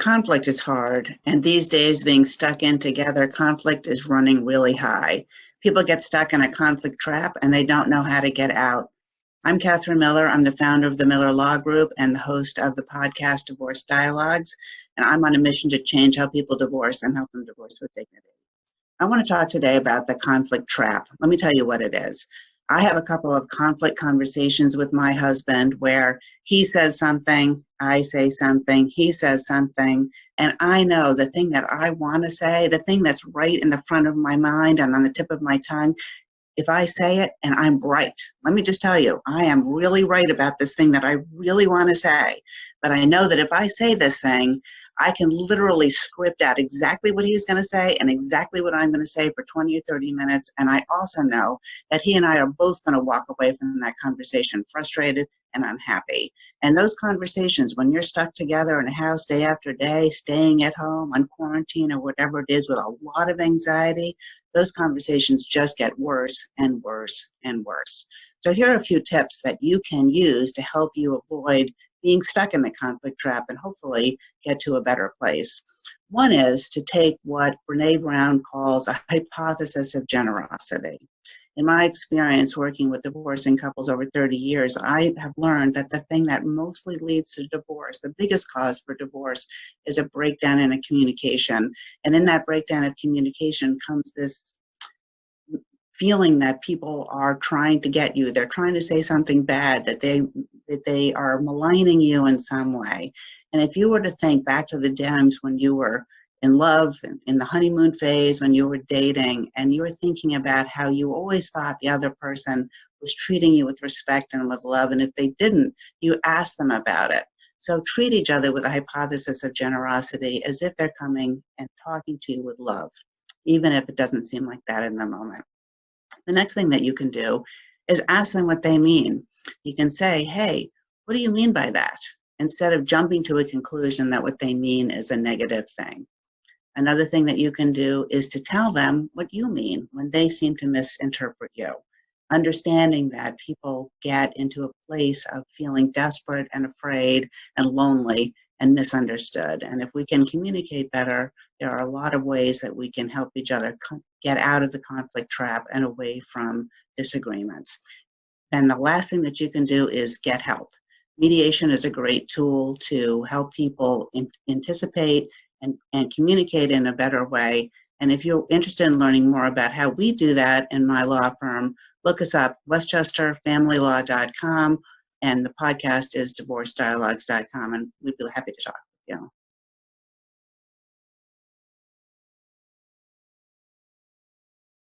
Conflict is hard, and these days being stuck in together, conflict is running really high. People get stuck in a conflict trap and they don't know how to get out. I'm Catherine Miller. I'm the founder of the Miller Law Group and the host of the podcast Divorce Dialogues, and I'm on a mission to change how people divorce and help them divorce with dignity. I want to talk today about the conflict trap. Let me tell you what it is. I have a couple of conflict conversations with my husband where he says something, I say something, he says something, and I know the thing that I want to say, the thing that's right in the front of my mind and on the tip of my tongue, if I say it and I'm right, let me just tell you, I am really right about this thing that I really want to say. But I know that if I say this thing, I can literally script out exactly what he's going to say and exactly what I'm going to say for 20 or 30 minutes. And I also know that he and I are both going to walk away from that conversation frustrated and unhappy. And those conversations, when you're stuck together in a house day after day, staying at home, on quarantine, or whatever it is, with a lot of anxiety, those conversations just get worse and worse and worse. So here are a few tips that you can use to help you avoid being stuck in the conflict trap and hopefully get to a better place. One is to take what Brene Brown calls a hypothesis of generosity. In my experience working with divorcing couples over 30 years, I have learned that the thing that mostly leads to divorce, the biggest cause for divorce, is a breakdown in a communication. And in that breakdown of communication comes this feeling that people are trying to get you. They're trying to say something bad, that they are maligning you in some way. And if you were to think back to the times when you were in love, in the honeymoon phase, when you were dating, and you were thinking about how you always thought the other person was treating you with respect and with love, and if they didn't, you asked them about it. So treat each other with a hypothesis of generosity as if they're coming and talking to you with love, even if it doesn't seem like that in the moment. The next thing that you can do is ask them what they mean. You can say, hey, what do you mean by that? Instead of jumping to a conclusion that what they mean is a negative thing. Another thing that you can do is to tell them what you mean when they seem to misinterpret you. Understanding that people get into a place of feeling desperate and afraid and lonely and misunderstood. And if we can communicate better, there are a lot of ways that we can help each other get out of the conflict trap and away from disagreements. Then the last thing that you can do is get help. Mediation is a great tool to help people anticipate and communicate in a better way. And if you're interested in learning more about how we do that in my law firm, look us up, westchesterfamilylaw.com, and the podcast is divorcedialogues.com, and we'd be happy to talk with you.